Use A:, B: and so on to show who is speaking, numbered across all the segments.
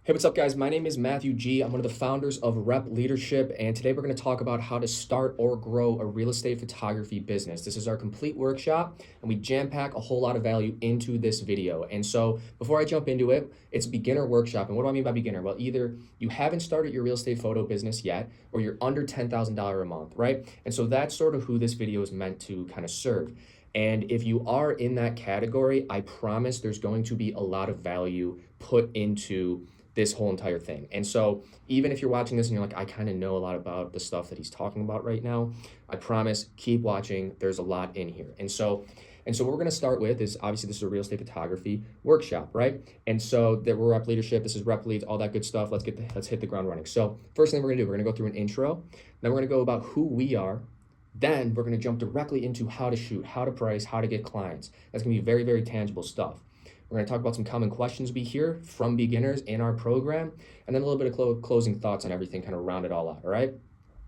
A: Hey, what's up, guys? My name is Matthew G. I'm one of the founders of Rep Leadership, and today we're going to talk about how to start or grow a real estate photography business. This is our complete workshop, and we jam pack a whole lot of value into this video. And so, before I jump into it, it's a beginner workshop. And what do I mean by beginner? Well, either you haven't started your real estate photo business yet, or you're under $10,000 a month, right? And so, that's sort of who this video is meant to kind of serve. And if you are in that category, I promise there's going to be a lot of value put into this whole entire thing. And so even if you're watching this and you're like, I kind of know a lot about the stuff that he's talking about right now, I promise, keep watching. There's a lot in here. And so what we're going to start with is, obviously this is a real estate photography workshop, right? And so that we're Rep Leadership, this is Rep Leads, all that good stuff. Let's hit the ground running. So first thing we're going to do, we're going to go through an intro, then we're going to go about who we are. Then we're going to jump directly into how to shoot, how to price, how to get clients. That's going to be very, very tangible stuff. We're going to talk about some common questions we hear from beginners in our program, and then a little bit of closing thoughts on everything, kind of round it all out, all right?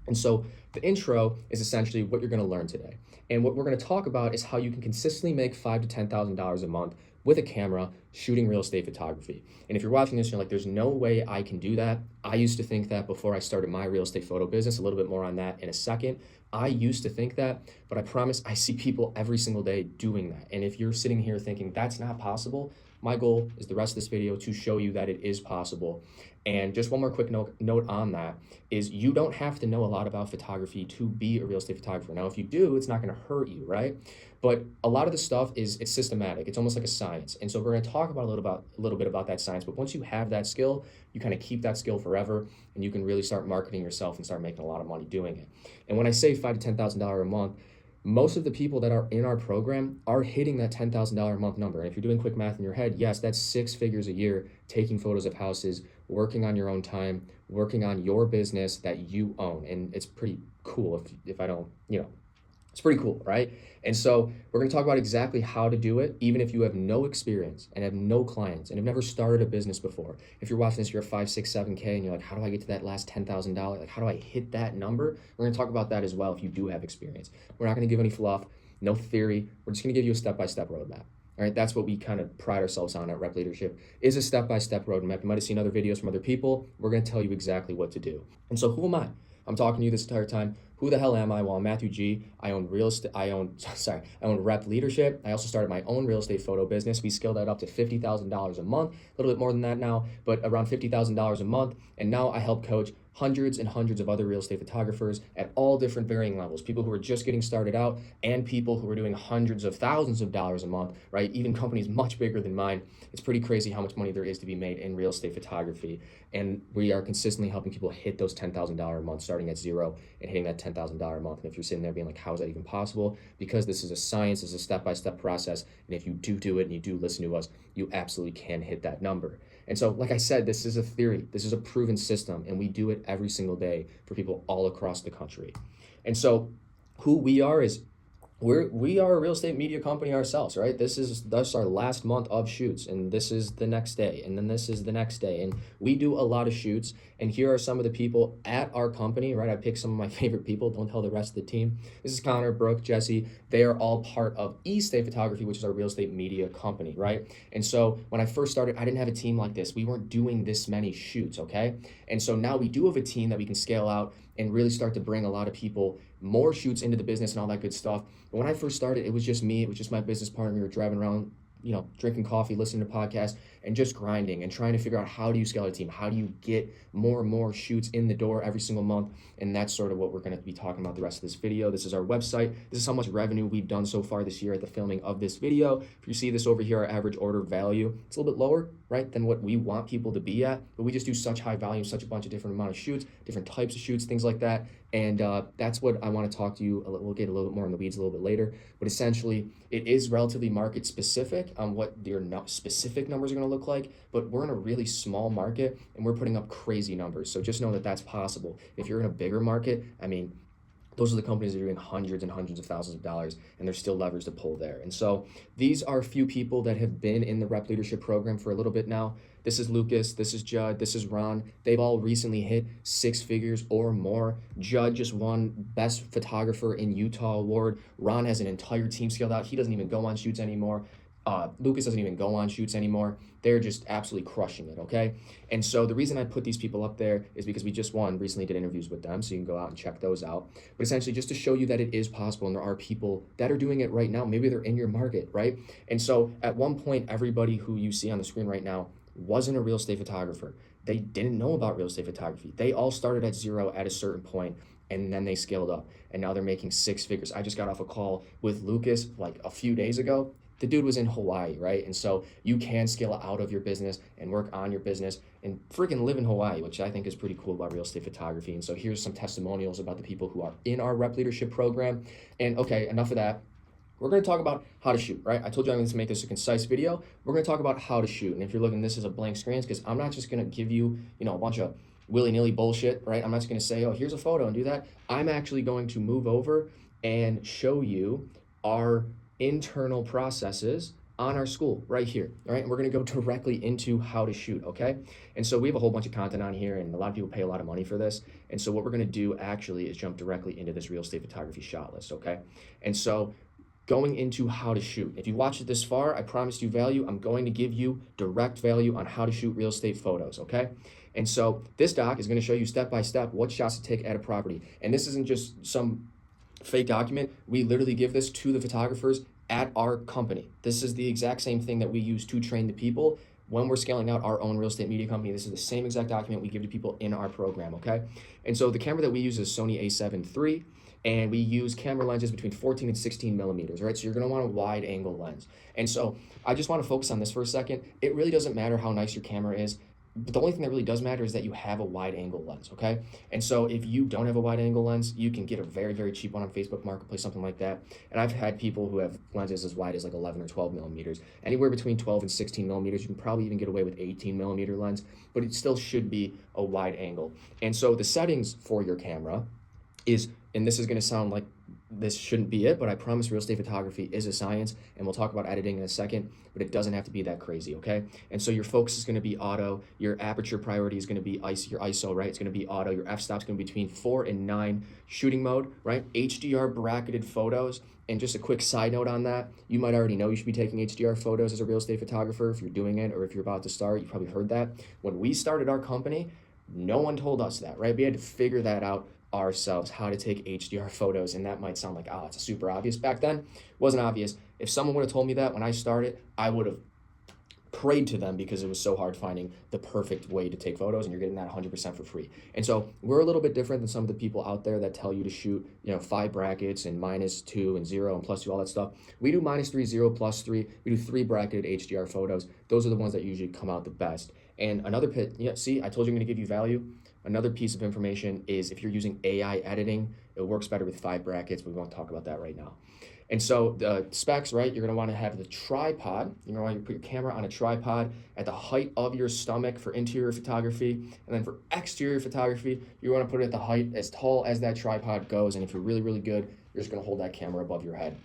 A: And so the intro is essentially what you're going to learn today. And what we're going to talk about is how you can consistently make $5,000 to $10,000 a month with a camera shooting real estate photography. And if you're watching this, you're like, there's no way I can do that. I used to think that before I started my real estate photo business. A little bit more on that in a second. I used to think that, but I promise I see people every single day doing that. And if you're sitting here thinking that's not possible, my goal is the rest of this video to show you that it is possible. And just one more quick note on that is you don't have to know a lot about photography to be a real estate photographer. Now, if you do, it's not going to hurt you, right? But a lot of the stuff it's systematic. It's almost like a science. And so we're going to talk about a little bit about that science. But once you have that skill, you kind of keep that skill forever, and you can really start marketing yourself and start making a lot of money doing it. And when I say $5,000 to $10,000 a month, most of the people that are in our program are hitting that $10,000 a month number. And if you're doing quick math in your head, yes, that's 6 figures a year, taking photos of houses, working on your own time, working on your business that you own. And it's pretty cool if I don't, it's pretty cool, right? And so we're going to talk about exactly how to do it, even if you have no experience and have no clients and have never started a business before. If you're watching this, you're at 5, 6, 7K, and you're like, how do I get to that last $10,000? Like, how do I hit that number? We're going to talk about that as well if you do have experience. We're not going to give any fluff, no theory. We're just going to give you a step-by-step roadmap. All right, that's what we kind of pride ourselves on at Rep Leadership, is a step-by-step roadmap. You might have seen other videos from other people. We're going to tell you exactly what to do. And so who am I? I'm talking to you this entire time. Who the hell am I? Well, I'm Matthew G. I own Rep Leadership. I also started my own real estate photo business. We scaled that up to $50,000 a month, a little bit more than that now, but around $50,000 a month. And now I help coach hundreds and hundreds of other real estate photographers at all different varying levels, people who are just getting started out and people who are doing hundreds of thousands of dollars a month, right? Even companies much bigger than mine. It's pretty crazy how much money there is to be made in real estate photography. And we are consistently helping people hit those $10,000 a month, starting at zero and hitting that $10,000 a month. And if you're sitting there being like, how is that even possible? Because this is a science, this is a step-by-step process. And if you do it and you do listen to us, you absolutely can hit that number. And so, like I said, this is a theory. This is a proven system, and we do it every single day for people all across the country. And so who we are is we are a real estate media company ourselves, right? This is our last month of shoots, and this is the next day, and then this is the next day. And we do a lot of shoots, and here are some of the people at our company, right? I picked some of my favorite people. Don't tell the rest of the team. This is Connor, Brooke, Jesse. They are all part of eState Photography, which is our real estate media company, right? And so when I first started, I didn't have a team like this. We weren't doing this many shoots, okay? And so now we do have a team that we can scale out and really start to bring a lot of people, more shoots into the business and all that good stuff. But when I first started, it was just me. It was just my business partner. We were driving around, drinking coffee, listening to podcasts, and just grinding and trying to figure out, how do you scale a team? How do you get more and more shoots in the door every single month? And that's sort of what we're going to be talking about the rest of this video. This is our website. This is how much revenue we've done so far this year at the filming of this video. If you see this over here, our average order value, it's a little bit lower, right, than what we want people to be at. But we just do such high volume, such a bunch of different amount of shoots, different types of shoots, things like that. And that's what I want to talk to you. We'll get a little bit more in the weeds a little bit later. But essentially, it is relatively market specific on what your specific numbers are going to look like. But we're in a really small market, and we're putting up crazy numbers. So just know that that's possible. If you're in a bigger market, I mean, those are the companies that are doing hundreds and hundreds of thousands of dollars, and there's still leverage to pull there. And so these are a few people that have been in the Rep Leadership program for a little bit now. This is Lucas, this is Judd, this is Ron. They've all recently hit 6 figures or more. Judd just won Best Photographer in Utah award. Ron has an entire team scaled out. He doesn't even go on shoots anymore. Lucas doesn't even go on shoots anymore. They're just absolutely crushing it, okay? And so the reason I put these people up there is because we just recently did interviews with them, so you can go out and check those out. But essentially just to show you that it is possible and there are people that are doing it right now. Maybe they're in your market, right? And so at one point, everybody who you see on the screen right now wasn't a real estate photographer. They didn't know about real estate photography. They all started at zero at a certain point, and then they scaled up, and now they're making six figures. I just got off a call with Lucas like a few days ago. The dude was in Hawaii, right? And so you can scale out of your business and work on your business and freaking live in Hawaii, which I think is pretty cool about real estate photography. And so here's some testimonials about the people who are in our Rep Leadership program. And okay, enough of that. We're going to talk about how to shoot, right? I told you I'm going to make this a concise video. We're going to talk about how to shoot. And if you're looking, this is a blank screen, because I'm not just going to give you, a bunch of willy-nilly bullshit, right? I'm not just going to say, oh, here's a photo and do that. I'm actually going to move over and show you our internal processes on our school right here, all right? And we're gonna go directly into how to shoot, okay? And so we have a whole bunch of content on here, and a lot of people pay a lot of money for this. And so what we're gonna do actually is jump directly into this real estate photography shot list, okay? And so going into how to shoot. If you watched it this far, I promised you value. I'm going to give you direct value on how to shoot real estate photos, okay? And so this doc is gonna show you step-by-step what shots to take at a property. And this isn't just some fake document. We literally give this to the photographers at our company. This is the exact same thing that we use to train the people when we're scaling out our own real estate media company. This is the same exact document we give to people in our program, okay? And so the camera that we use is Sony a7 III, and we use camera lenses between 14 and 16 millimeters, right? So you're gonna want a wide angle lens. And so I just wanna focus on this for a second. It really doesn't matter how nice your camera is. But the only thing that really does matter is that you have a wide angle lens, okay? And so if you don't have a wide angle lens, you can get a very, very cheap one on Facebook Marketplace, something like that. And I've had people who have lenses as wide as like 11 or 12 millimeters. Anywhere between 12 and 16 millimeters, you can probably even get away with 18 millimeter lens, but it still should be a wide angle. And so the settings for your camera is, and this is gonna sound like this shouldn't be it, but I promise real estate photography is a science, and we'll talk about editing in a second, but it doesn't have to be that crazy, okay? And so your focus is gonna be auto, your aperture priority is gonna be your ISO, right? It's gonna be auto, your f-stop's gonna be between 4 and 9, shooting mode, right? HDR bracketed photos, and just a quick side note on that, you might already know you should be taking HDR photos as a real estate photographer if you're doing it, or if you're about to start, you probably heard that. When we started our company, no one told us that, right? We had to figure that out ourselves, how to take HDR photos, and that might sound like, oh, it's super obvious. Back then, it wasn't obvious. If someone would have told me that when I started, I would have prayed to them, because it was so hard finding the perfect way to take photos, and you're getting that 100% for free. And so we're a little bit different than some of the people out there that tell you to shoot, 5 brackets and -2 and 0 and +2, all that stuff. We do -3, 0, +3. We do 3 bracketed HDR photos. Those are the ones that usually come out the best. And another see, I told you I'm going to give you value. Another piece of information is if you're using AI editing, it works better with 5 brackets, but we won't talk about that right now. And so the specs, right, you're gonna wanna have the tripod. You're gonna wanna put your camera on a tripod at the height of your stomach for interior photography. And then for exterior photography, you wanna put it at the height as tall as that tripod goes. And if you're really, really good, you're just gonna hold that camera above your head.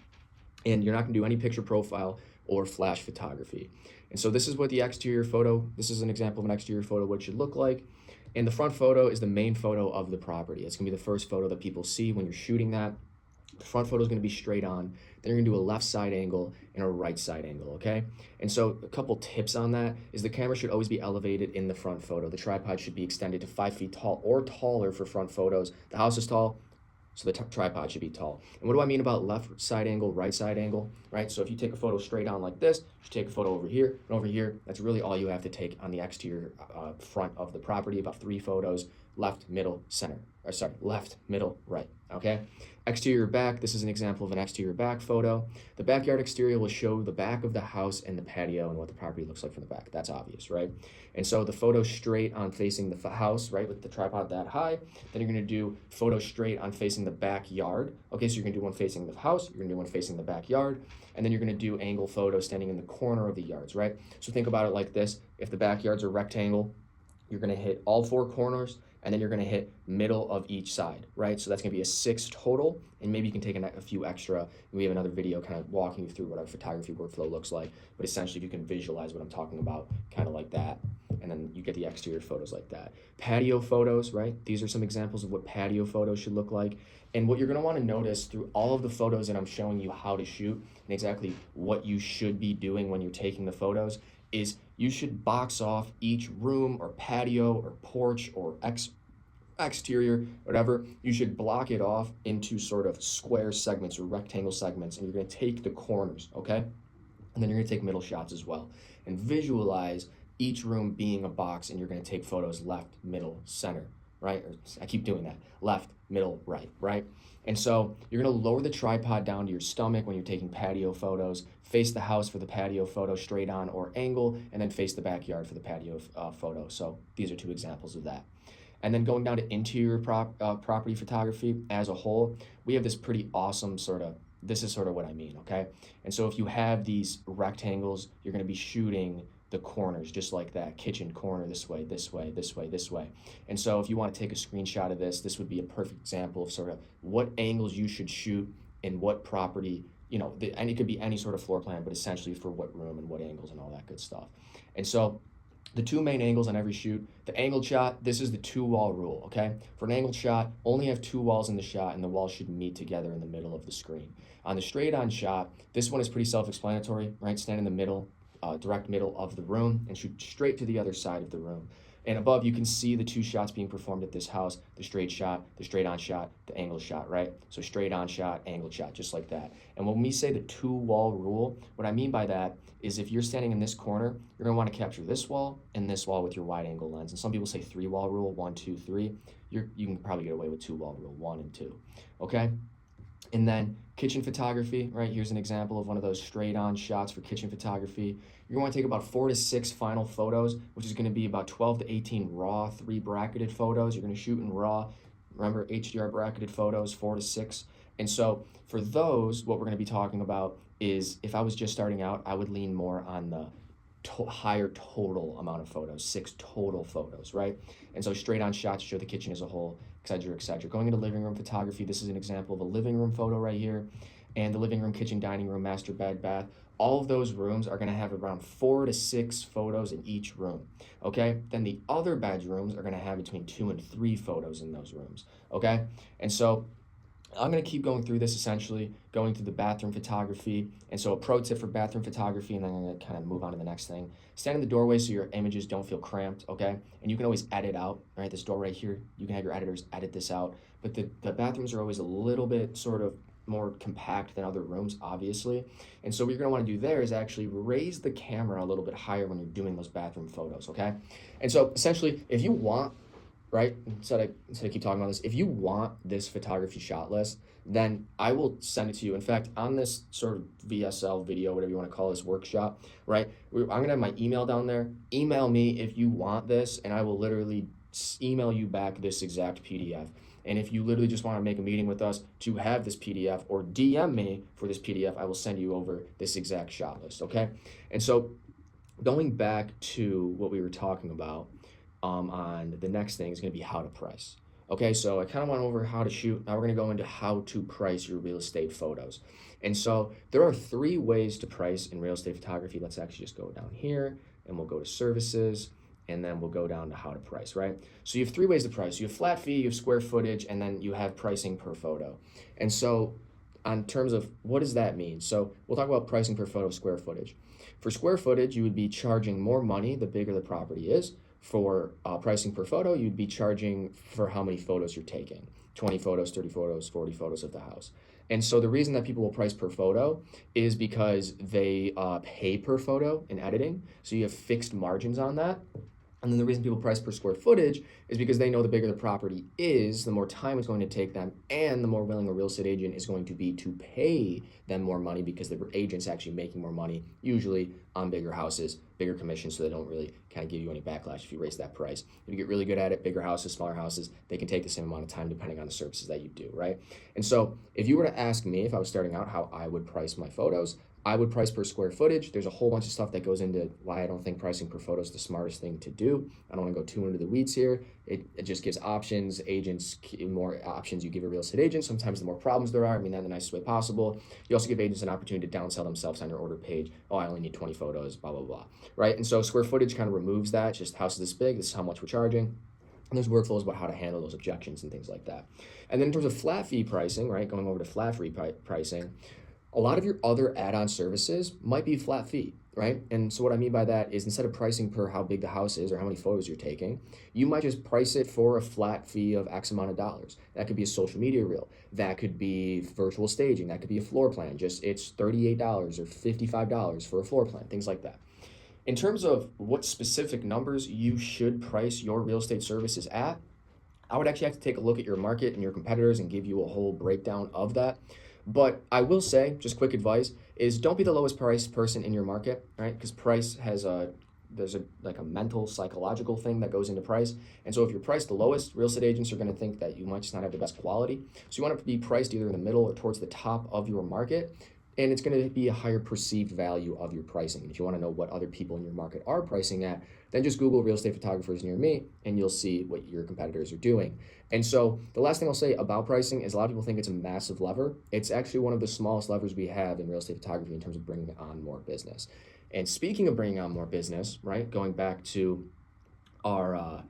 A: And you're not gonna do any picture profile or flash photography. And so this is what the exterior photo, this is an example of an exterior photo, what it should look like. And the front photo is the main photo of the property. It's gonna be the first photo that people see when you're shooting that. The front photo is gonna be straight on. Then you're gonna do a left side angle and a right side angle, okay? And so a couple tips on that is the camera should always be elevated in the front photo. The tripod should be extended to 5 feet tall or taller for front photos. The house is tall, so the tripod should be tall. And what do I mean about left side angle, right side angle, right? So if you take a photo straight on like this, you take a photo over here and over here. That's really all you have to take on the exterior front of the property, about 3 photos, left, middle, center. Or sorry, left, middle, right, okay? Exterior back, this is an example of an exterior back photo. The backyard exterior will show the back of the house and the patio and what the property looks like from the back. That's obvious, right? And so the photo straight on facing the house, right, with the tripod that high. Then you're gonna do photo straight on facing the backyard. Okay, so you're gonna do one facing the house, you're gonna do one facing the backyard, and then you're gonna do angle photo standing in the corner of the yards, right? So think about it like this. If the backyards are rectangle, you're gonna hit all 4 corners, and then you're gonna hit middle of each side, right? So that's gonna be a 6 total, and maybe you can take a few extra. We have another video kind of walking you through what our photography workflow looks like, but essentially if you can visualize what I'm talking about, kind of like that, and then you get the exterior photos like that. Patio photos, right? These are some examples of what patio photos should look like. And what you're gonna wanna notice through all of the photos that I'm showing you how to shoot and exactly what you should be doing when you're taking the photos is you should box off each room or patio or porch or exterior, whatever. You should block it off into sort of square segments or rectangle segments, and you're gonna take the corners, okay? And then you're gonna take middle shots as well. And visualize each room being a box, and you're gonna take photos left, middle, center, right? Or I keep doing that. Left, middle, right? And so you're gonna lower the tripod down to your stomach when you're taking patio photos, face the house for the patio photo straight on or angle, and then face the backyard for the patio photo. So these are 2 examples of that. And then going down to interior property photography as a whole, we have this pretty awesome this is sort of what I mean, okay? And so if you have these rectangles, you're gonna be shooting the corners just like that, kitchen corner this way, this way, this way, this way. And so if you want to take a screenshot of this would be a perfect example of sort of what angles you should shoot in what property, and it could be any sort of floor plan, but essentially for what room and what angles and all that good stuff. And so the 2 main angles on every shoot, the angled shot, this is the 2-wall rule, okay? For an angled shot, only have 2 walls in the shot and the walls should meet together in the middle of the screen. On the straight on shot, this one is pretty self-explanatory, right? Stand in the middle, direct middle of the room and shoot straight to the other side of the room. And above you can see the 2 shots being performed at this house, the straight shot, the straight on shot, the angled shot, right? So straight on shot, angled shot, just like that. And when we say the 2-wall rule, what I mean by that is if you're standing in this corner, you're gonna wanna capture this wall and this wall with your wide angle lens. And some people say 3-wall rule, 1, 2, 3. You can probably get away with 2-wall rule, 1 and 2, okay? And then kitchen photography, right? Here's an example of one of those straight on shots for kitchen photography. You're going to take about 4 to 6 final photos, which is going to be about 12 to 18 raw 3 bracketed photos. You're going to shoot in raw, remember HDR bracketed photos, 4 to 6. And so for those, what we're going to be talking about is if I was just starting out, I would lean more on the higher total amount of photos, 6 total photos, right? And so straight on shots show the kitchen as a whole, etc., etc. Going into living room photography, this is an example of a living room photo right here, and the living room, kitchen, dining room, master bed, bath. All of those rooms are gonna have around 4 to 6 photos in each room, okay? Then the other bedrooms are gonna have between 2 and 3 photos in those rooms, okay? And so I'm gonna keep going through this, essentially going through the bathroom photography. And so a pro tip for bathroom photography, and then I'm gonna kind of move on to the next thing. Stand in the doorway so your images don't feel cramped, okay? And you can always edit out, right? This door right here, you can have your editors edit this out. But the bathrooms are always a little bit sort of more compact than other rooms, obviously. And so what you're gonna wanna do there is actually raise the camera a little bit higher when you're doing those bathroom photos, okay? And so essentially, if you want, right, instead of keep talking about this, if you want this photography shot list, then I will send it to you. In fact, on this sort of VSL video, whatever you want to call this workshop, right, I'm gonna have my email down there. Email me if you want this, and I will literally email you back this exact PDF. And if you literally just want to make a meeting with us to have this PDF, or DM me for this PDF, I will send you over this exact shot list, okay? And so going back to what we were talking about, on the next thing is going to be how to price. Okay, so I kind of went over how to shoot. Now we're going to go into how to price your real estate photos. And so there are 3 ways to price in real estate photography. Let's actually just go down here and we'll go to services, and then we'll go down to how to price, right? So you have 3 ways to price. You have flat fee, you have square footage, and then you have pricing per photo. And so on terms of what does that mean? So we'll talk about pricing per photo, square footage. For square footage, you would be charging more money the bigger the property is. For pricing per photo, you'd be charging for how many photos you're taking, 20 photos, 30 photos, 40 photos of the house. And so the reason that people will price per photo is because they pay per photo in editing. So you have fixed margins on that. And then the reason people price per square footage is because they know the bigger the property is, the more time it's going to take them, and the more willing a real estate agent is going to be to pay them more money, because the agent's actually making more money, usually on bigger houses, bigger commissions, so they don't really kind of give you any backlash if you raise that price. If you get really good at it, bigger houses, smaller houses, they can take the same amount of time depending on the services that you do, right? And so if you were to ask me if I was starting out how I would price my photos, I would price per square footage. There's a whole bunch of stuff that goes into why I don't think pricing per photo is the smartest thing to do. I don't want to go too into the weeds here. It just gives options, agents, more options you give a real estate agent. Sometimes the more problems there are, I mean that in the nicest way possible. You also give agents an opportunity to downsell themselves on your order page. Oh, I only need 20 photos, blah, blah, blah, right? And so square footage kind of removes that. It's just house is this big, this is how much we're charging. And there's workflows about how to handle those objections and things like that. And then in terms of flat fee pricing, right, going over to flat fee pricing, a lot of your other add-on services might be flat fee, right? And so what I mean by that is instead of pricing per how big the house is or how many photos you're taking, you might just price it for a flat fee of X amount of dollars. That could be a social media reel. That could be virtual staging. That could be a floor plan. Just it's $38 or $55 for a floor plan, things like that. In terms of what specific numbers you should price your real estate services at, I would actually have to take a look at your market and your competitors and give you a whole breakdown of that. But I will say, just quick advice, is don't be the lowest priced person in your market, right? Because price has there's a mental, psychological thing that goes into price. And so if you're priced the lowest, real estate agents are going to think that you might just not have the best quality. So you want to be priced either in the middle or towards the top of your market. And it's going to be a higher perceived value of your pricing. And if you want to know what other people in your market are pricing at, then just Google real estate photographers near me and you'll see what your competitors are doing. And so the last thing I'll say about pricing is a lot of people think it's a massive lever. It's actually one of the smallest levers we have in real estate photography in terms of bringing on more business. And speaking of bringing on more business, right, going back to our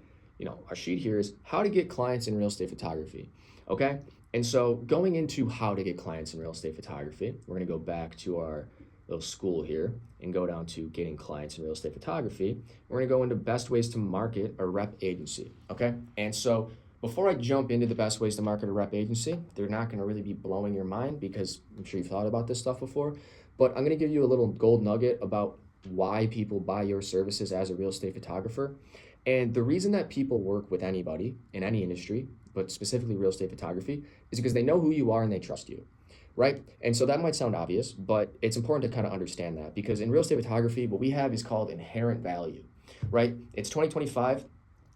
A: sheet here is how to get clients in real estate photography, okay? And so going into how to get clients in real estate photography, we're going to go back to our little school here and go down to getting clients in real estate photography. We're going to go into best ways to market a rep agency, okay? And so before I jump into the best ways to market a rep agency, they're not going to really be blowing your mind because I'm sure you've thought about this stuff before, but I'm going to give you a little gold nugget about why people buy your services as a real estate photographer. And the reason that people work with anybody in any industry, but specifically real estate photography, is because they know who you are and they trust you, right? And so that might sound obvious, but it's important to kind of understand that because in real estate photography, what we have is called inherent value, right? It's 2025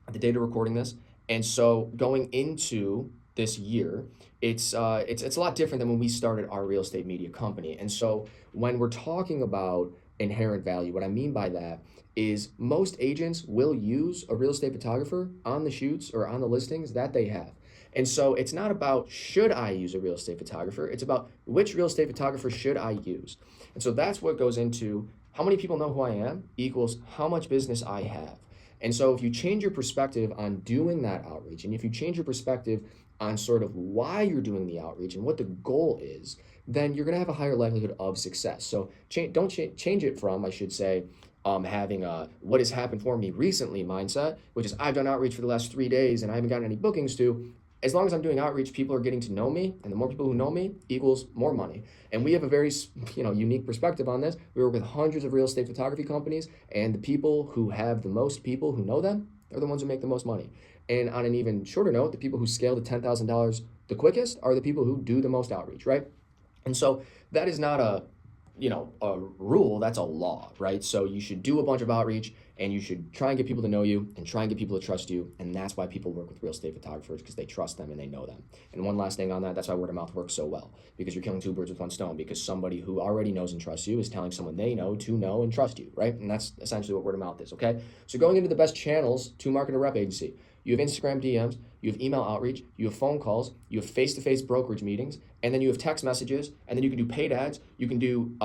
A: at the date of recording this. And so going into this year, it's a lot different than when we started our real estate media company. And so when we're talking about inherent value, what I mean by that is most agents will use a real estate photographer on the shoots or on the listings that they have. And so it's not about should I use a real estate photographer, it's about which real estate photographer should I use. And so that's what goes into how many people know who I am equals how much business I have. And so if you change your perspective on doing that outreach, and if you change your perspective on sort of why you're doing the outreach and what the goal is, then you're gonna have a higher likelihood of success. So don't change it from, I should say, having a what has happened for me recently mindset, which is I've done outreach for the last 3 days and I haven't gotten any bookings to. As long as I'm doing outreach, people are getting to know me, and the more people who know me equals more money. And we have a very unique perspective on this. We work with hundreds of real estate photography companies, and the people who have the most people who know them are the ones who make the most money. And on an even shorter note, the people who scale to $10,000 the quickest are the people who do the most outreach, right? And so that is not a rule, that's a law, right? So you should do a bunch of outreach and you should try and get people to know you and try and get people to trust you. And that's why people work with real estate photographers, because they trust them and they know them. And one last thing on that, that's why word of mouth works so well, because you're killing two birds with one stone, because somebody who already knows and trusts you is telling someone they know to know and trust you, right? And that's essentially what word of mouth is, okay? So going into the best channels to market a rep agency, you have Instagram DMs, you have email outreach, you have phone calls, you have face-to-face brokerage meetings, and then you have text messages, and then you can do paid ads, you can do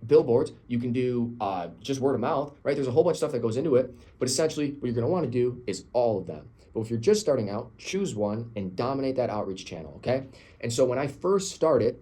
A: billboards, you can do just word of mouth, right? There's a whole bunch of stuff that goes into it, but essentially what you're gonna wanna do is all of them. But if you're just starting out, choose one and dominate that outreach channel, okay? And so when I first started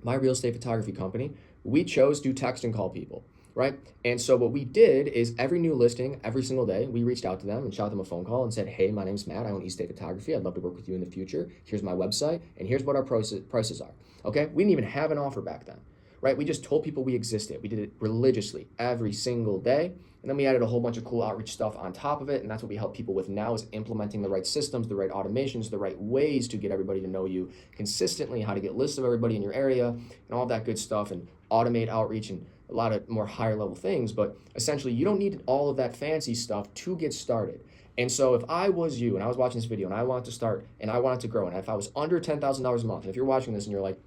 A: my real estate photography company, we chose to text and call people, right? And so what we did is every new listing, every single day, we reached out to them and shot them a phone call and said, hey, my name's Matt, I own East State Photography. I'd love to work with you in the future. Here's my website, and here's what our prices are, okay? We didn't even have an offer back then, right? We just told people we existed. We did it religiously every single day. And then we added a whole bunch of cool outreach stuff on top of it. And that's what we help people with now, is implementing the right systems, the right automations, the right ways to get everybody to know you consistently, how to get lists of everybody in your area and all that good stuff, and automate outreach and a lot of more higher level things. But essentially you don't need all of that fancy stuff to get started. And so if I was you and I was watching this video and I wanted to start and I wanted to grow, and if I was under $10,000 a month, and if you're watching this and you're like,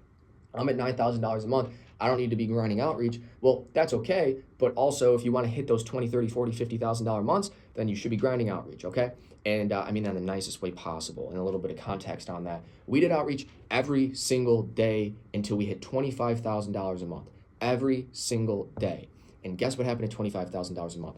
A: I'm at $9,000 a month, I don't need to be grinding outreach. Well, that's okay. But also, if you want to hit those 20, 30, 40, $50,000 months, then you should be grinding outreach, okay? And I mean that in the nicest way possible. And a little bit of context on that. We did outreach every single day until we hit $25,000 a month. Every single day. And guess what happened at $25,000 a month?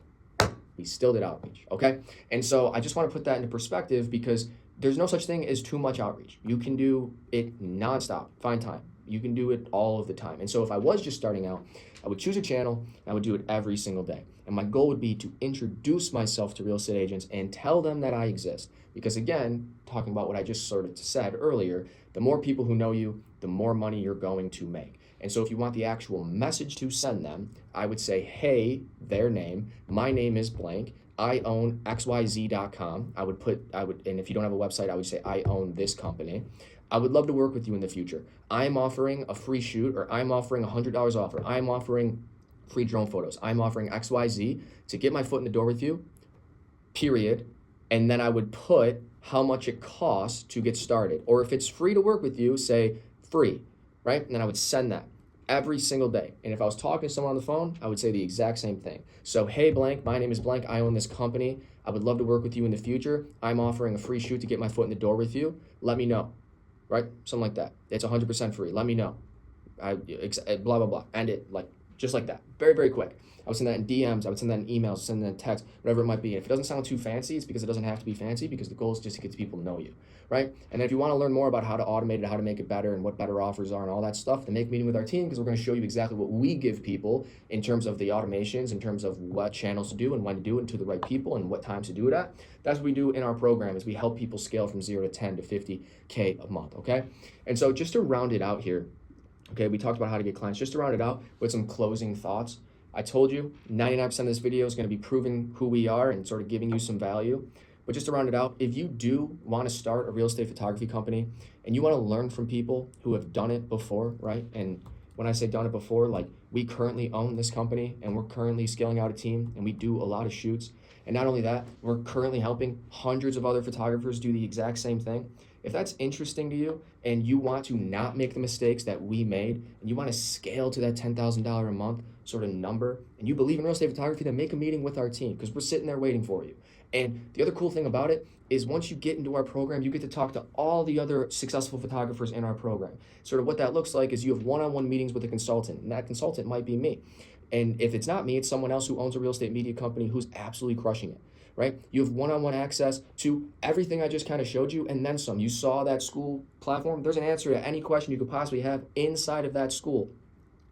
A: We still did outreach, okay? And so I just want to put that into perspective because there's no such thing as too much outreach. You can do it nonstop, find time. You can do it all of the time. And so if I was just starting out, I would choose a channel, and I would do it every single day. And my goal would be to introduce myself to real estate agents and tell them that I exist. Because again, talking about what I just sort of said earlier, the more people who know you, the more money you're going to make. And so if you want the actual message to send them, I would say, hey, their name, my name is blank, I own XYZ.com. And if you don't have a website, I would say, I own this company. I would love to work with you in the future. I'm offering a free shoot, or I'm offering $100 off, or I'm offering free drone photos. I'm offering XYZ to get my foot in the door with you, period. And then I would put how much it costs to get started. Or if it's free to work with you, say free, right? And then I would send that every single day. And if I was talking to someone on the phone, I would say the exact same thing. So, hey, blank, my name is blank. I own this company. I would love to work with you in the future. I'm offering a free shoot to get my foot in the door with you. Let me know, right? Something like that. It's 100% free. Let me know. Blah, blah, blah. End it like just like that. Very, very quick. I would send that in DMs. I would send that in emails, send that in text, whatever it might be. And if it doesn't sound too fancy, it's because it doesn't have to be fancy, because the goal is just to get people to know you, right? And then if you want to learn more about how to automate it, how to make it better, and what better offers are and all that stuff, then make a meeting with our team, because we're going to show you exactly what we give people in terms of the automations, in terms of what channels to do and when to do it to the right people and what times to do it at. That's what we do in our program, is we help people scale from 0 to 10 to 50K a month, okay? And so just to round it out here, okay, we talked about how to get clients. Just to round it out with some closing thoughts. I told you 99% of this video is going to be proving who we are and sort of giving you some value. But just to round it out, if you do want to start a real estate photography company and you want to learn from people who have done it before, right? And when I say done it before, like, we currently own this company and we're currently scaling out a team and we do a lot of shoots. And not only that, we're currently helping hundreds of other photographers do the exact same thing. If that's interesting to you and you want to not make the mistakes that we made and you want to scale to that $10,000 a month sort of number, and you believe in real estate photography, then make a meeting with our team, because we're sitting there waiting for you. And the other cool thing about it is once you get into our program, you get to talk to all the other successful photographers in our program. Sort of what that looks like is you have one-on-one meetings with a consultant, and that consultant might be me. And if it's not me, it's someone else who owns a real estate media company who's absolutely crushing it, right? You have one-on-one access to everything I just kind of showed you and then some. You saw that school platform. There's an answer to any question you could possibly have inside of that school.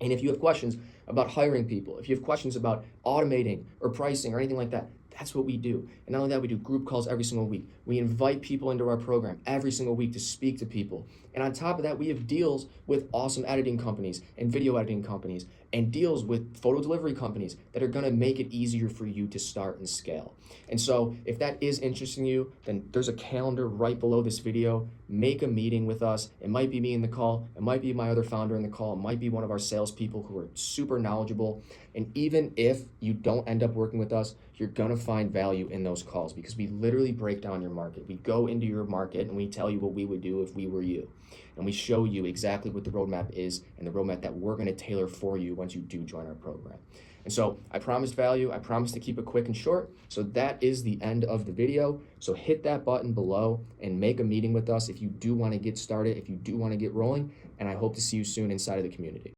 A: And if you have questions about hiring people, if you have questions about automating or pricing or anything like that, that's what we do. And not only that, we do group calls every single week. We invite people into our program every single week to speak to people. And on top of that, we have deals with awesome editing companies and video editing companies and deals with photo delivery companies that are going to make it easier for you to start and scale. And so if that is interesting to you, then there's a calendar right below this video. Make a meeting with us. It might be me in the call. It might be my other founder in the call. It might be one of our salespeople who are super knowledgeable. And even if you don't end up working with us, you're going to find value in those calls, because we literally break down your market. We go into your market and we tell you what we would do if we were you. And we show you exactly what the roadmap is and the roadmap that we're going to tailor for you once you do join our program. And so I promised value. I promised to keep it quick and short. So that is the end of the video. So hit that button below and make a meeting with us if you do want to get started, if you do want to get rolling. And I hope to see you soon inside of the community.